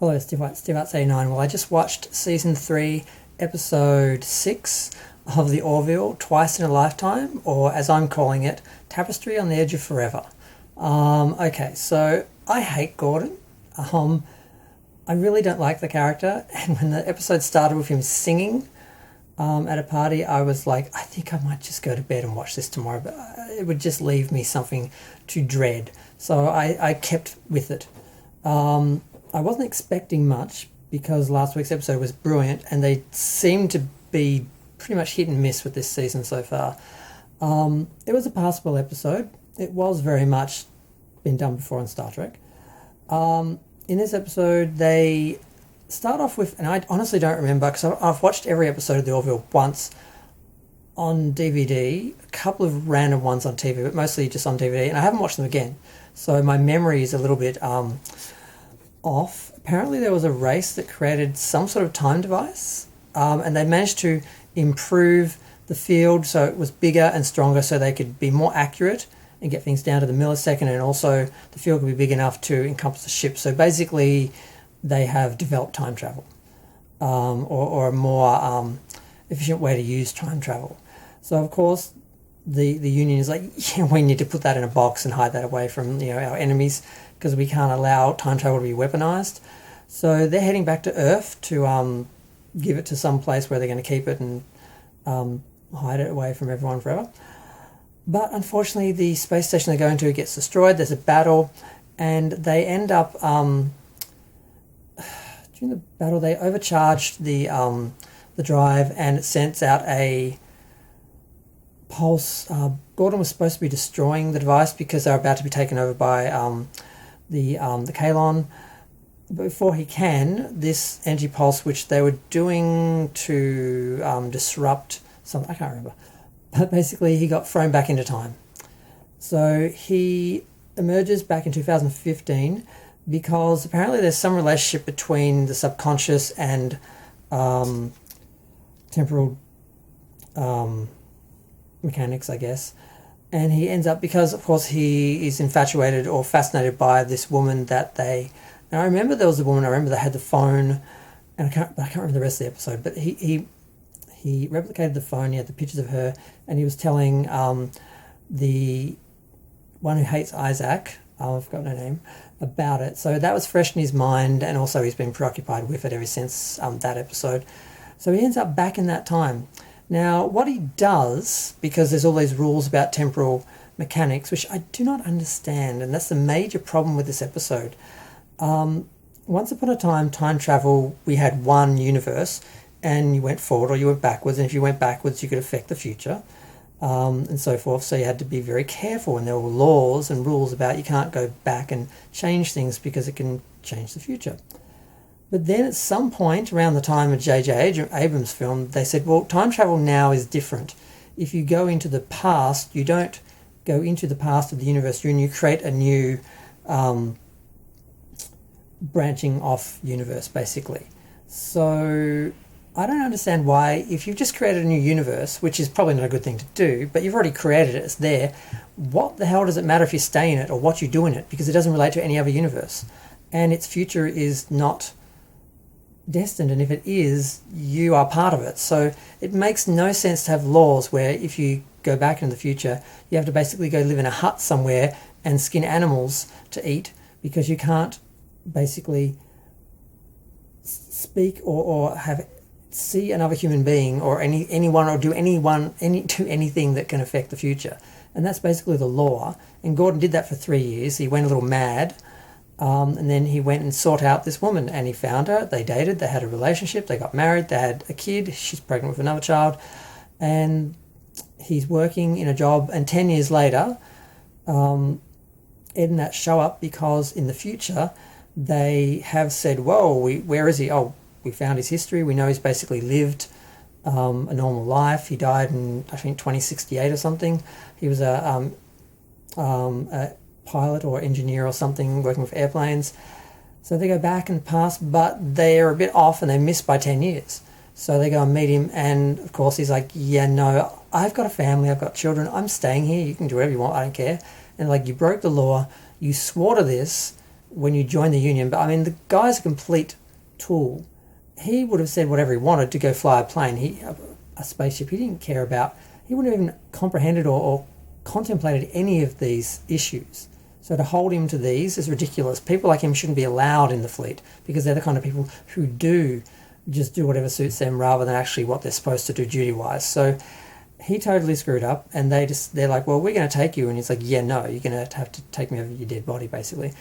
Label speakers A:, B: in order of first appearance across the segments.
A: Hello, Steve White, Steve Arts 89. Well, I just watched Season 3, Episode 6 of the Orville, Twice in a Lifetime, or as I'm calling it, Tapestry on the Edge of Forever. Okay, so I hate Gordon. I really don't like the character, and when the episode started with him singing at a party, I was like, I think I might just go to bed and watch this tomorrow, but it would just leave me something to dread. So I kept with it. I wasn't expecting much because last week's episode was brilliant, and they seem to be pretty much hit and miss with this season so far. It was a passable episode. It was very much been done before on Star Trek. In this episode, they start off with, and I honestly don't remember because I've watched every episode of The Orville once on DVD, a couple of random ones on TV, but mostly just on DVD, and I haven't watched them again. So my memory is a little bit off. Apparently there was a race that created some sort of time device, and they managed to improve the field so it was bigger and stronger so they could be more accurate and get things down to the millisecond, and also the field could be big enough to encompass the ship. So basically they have developed time travel, or a more efficient way to use time travel. So of course the Union is like, yeah, we need to put that in a box and hide that away from our enemies, because we can't allow time travel to be weaponized. So they're heading back to Earth to give it to some place where they're going to keep it and hide it away from everyone forever. But unfortunately, the space station they're going to gets destroyed. There's a battle, and they end up during the battle they overcharged the drive, and it sends out a pulse. Gordon was supposed to be destroying the device because they're about to be taken over by the Kalon. But before he can, this energy pulse, which they were doing to disrupt something, I can't remember, but basically he got thrown back into time. So he emerges back in 2015 because apparently there's some relationship between the subconscious and temporal mechanics, I guess. And he ends up, because of course he is infatuated or fascinated by this woman that they, and I remember there was a woman, I remember they had the phone, and I can't remember the rest of the episode, but he replicated the phone, he had the pictures of her, and he was telling the one who hates Isaac, I've forgotten her name, about it. So that was fresh in his mind, and also he's been preoccupied with it ever since that episode. So he ends up back in that time. Now, what he does, because there's all these rules about temporal mechanics, which I do not understand, and that's the major problem with this episode. Once upon a time, time travel, we had one universe, and you went forward or you went backwards, and if you went backwards, you could affect the future, and so forth. So you had to be very careful, and there were laws and rules about you can't go back and change things because it can change the future. But then at some point around the time of J.J. Abrams' film, they said, well, time travel now is different. If you go into the past, you don't go into the past of the universe, you create a new branching off universe, basically. So I don't understand why, if you've just created a new universe, which is probably not a good thing to do, but you've already created it, it's there, what the hell does it matter if you stay in it or what you do in it? Because it doesn't relate to any other universe. And its future is not destined, and if it is, you are part of it. So it makes no sense to have laws where if you go back into the future, you have to basically go live in a hut somewhere and skin animals to eat, because you can't basically speak or see another human being or anyone or do anything that can affect the future. And that's basically the law. And Gordon did that for 3 years. He went a little mad. And then he went and sought out this woman, and he found her. They dated, they had a relationship, they got married, they had a kid, she's pregnant with another child, and he's working in a job, and 10 years later, Ed and Nat show up because in the future they have said, whoa, where is he? Oh, we found his history, we know he's basically lived a normal life. He died in, I think, 2068 or something. He was a pilot or engineer or something working with airplanes. So they go back and past, but they're a bit off and they missed by 10 years. So they go and meet him, and of course he's like, yeah, no, I've got a family, I've got children, I'm staying here, you can do whatever you want, I don't care. And like, you broke the law, you swore to this, when you join the Union. But I mean, the guy's a complete tool. He would have said whatever he wanted to go fly a plane, a spaceship. He didn't care about. He wouldn't have even comprehended or contemplated any of these issues. So to hold him to these is ridiculous. People like him shouldn't be allowed in the fleet because they're the kind of people who do just do whatever suits them rather than actually what they're supposed to do duty-wise. So he totally screwed up, and they're like, well, we're going to take you. And he's like, yeah, no, you're going to have to take me over your dead body, basically.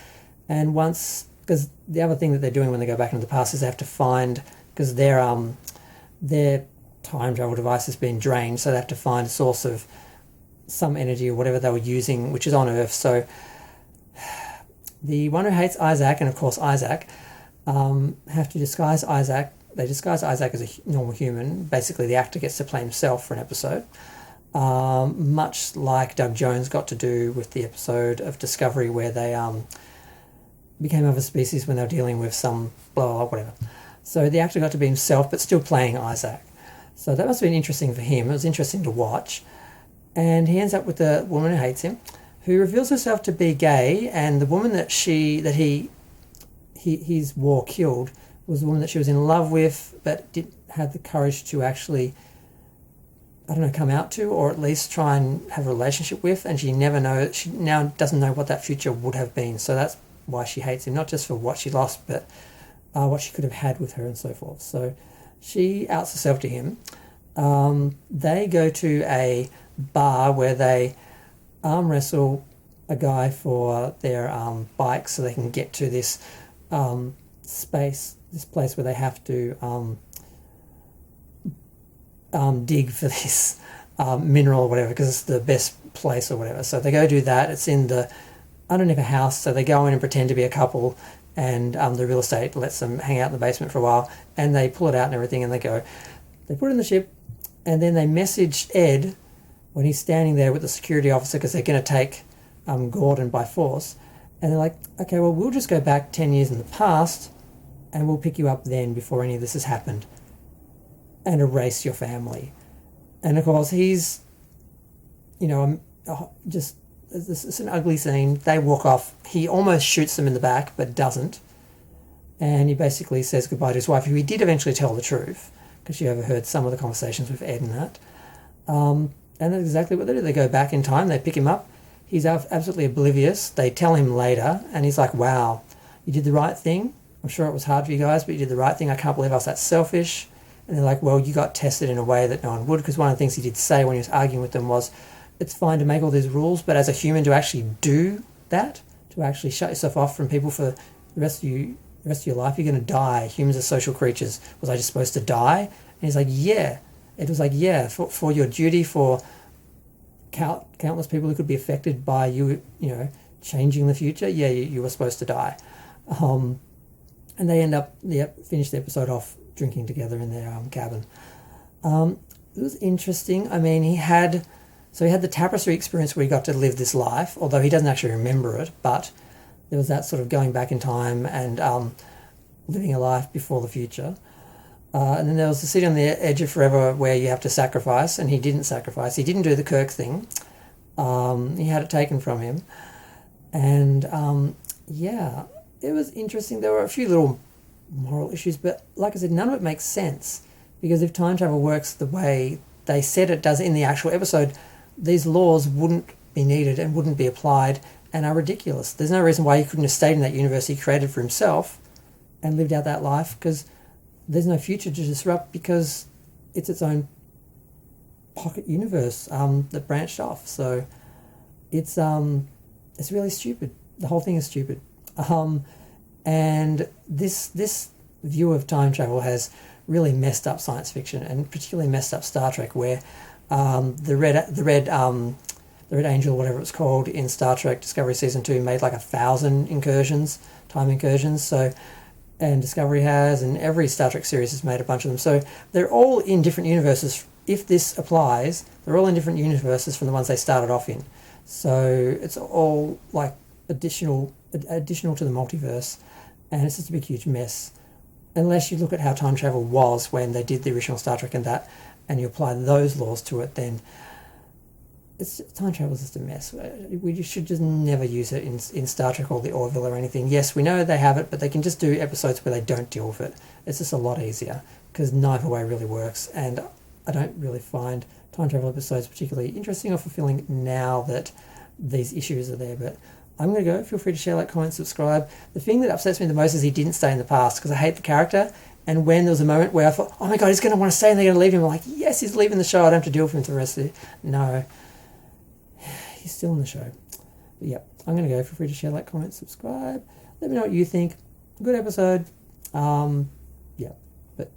A: And because the other thing that they're doing when they go back into the past is they have to find, because their time travel device has been drained, so they have to find a source of some energy or whatever they were using, which is on Earth. So the one who hates Isaac, and of course Isaac, have to disguise Isaac. They disguise Isaac as a normal human. Basically, the actor gets to play himself for an episode, much like Doug Jones got to do with the episode of Discovery where they became other species when they were dealing with some blah, blah, blah, whatever. So the actor got to be himself, but still playing Isaac. So that must have been interesting for him. It was interesting to watch. And he ends up with the woman who hates him, who reveals herself to be gay, and the woman that his war killed was the woman that she was in love with, but didn't have the courage to actually, I don't know, come out to, or at least try and have a relationship with, and she now doesn't know what that future would have been. So that's why she hates him, not just for what she lost, but what she could have had with her and so forth. So she outs herself to him. They go to a bar where they arm wrestle a guy for their bikes so they can get to this this place where they have to dig for this mineral or whatever, because it's the best place or whatever. So they go do that. It's in the underneath a house, so they go in and pretend to be a couple, and the real estate lets them hang out in the basement for a while, and they pull it out and everything, and they put it in the ship, and then they message Ed when he's standing there with the security officer because they're going to take Gordon by force, and they're like, okay, well, we'll just go back 10 years in the past and we'll pick you up then before any of this has happened and erase your family. And of course he's, just, it's an ugly scene. They walk off. He almost shoots them in the back but doesn't, and he basically says goodbye to his wife, who he did eventually tell the truth because she overheard some of the conversations with Ed and that. And that's exactly what they do. They go back in time, they pick him up. He's absolutely oblivious. They tell him later, and he's like, wow, you did the right thing. I'm sure it was hard for you guys, but you did the right thing. I can't believe I was that selfish. And they're like, well, you got tested in a way that no one would, because one of the things he did say when he was arguing with them was, it's fine to make all these rules, but as a human to actually do that, to actually shut yourself off from people for the rest of your life, you're going to die. Humans are social creatures. Was I just supposed to die? And he's like, yeah. It was like, yeah, for your duty, for countless people who could be affected by you, changing the future, yeah, you were supposed to die. And they finish the episode off drinking together in their cabin. It was interesting. I mean, he had the Tapestry experience where he got to live this life, although he doesn't actually remember it, but there was that sort of going back in time and living a life before the future. And then there was the City on the Edge of Forever where you have to sacrifice, and he didn't sacrifice. He didn't do the Kirk thing. He had it taken from him. And, it was interesting. There were a few little moral issues, but like I said, none of it makes sense, because if time travel works the way they said it does in the actual episode, these laws wouldn't be needed and wouldn't be applied and are ridiculous. There's no reason why he couldn't have stayed in that universe he created for himself and lived out that life, because there's no future to disrupt, because it's its own pocket universe that branched off. So it's really stupid. The whole thing is stupid. And this view of time travel has really messed up science fiction, and particularly messed up Star Trek, where the red Angel, whatever it's called, in Star Trek Discovery Season 2 made like 1,000 time incursions. So, and Discovery has, and every Star Trek series has made a bunch of them. So they're all in different universes. If this applies, they're all in different universes from the ones they started off in. So it's all like additional to the multiverse, and it's just a big huge mess. Unless you look at how time travel was when they did the original Star Trek and you apply those laws to it, then time travel is just a mess. We should just never use it in Star Trek or the Orville or anything. Yes, we know they have it, but they can just do episodes where they don't deal with it. It's just a lot easier because neither way really works, and I don't really find time travel episodes particularly interesting or fulfilling now that these issues are there. But I'm going to go. Feel free to share, like, comment, subscribe. The thing that upsets me the most is he didn't stay in the past because I hate the character. And when there was a moment where I thought, oh my God, he's going to want to stay and they're going to leave him, I'm like, yes, he's leaving the show. I don't have to deal with him for the rest of it. No, he's still in the show. But yeah, I'm going to go. Feel free to share, like, comment, subscribe. Let me know what you think. Good episode. Yeah, but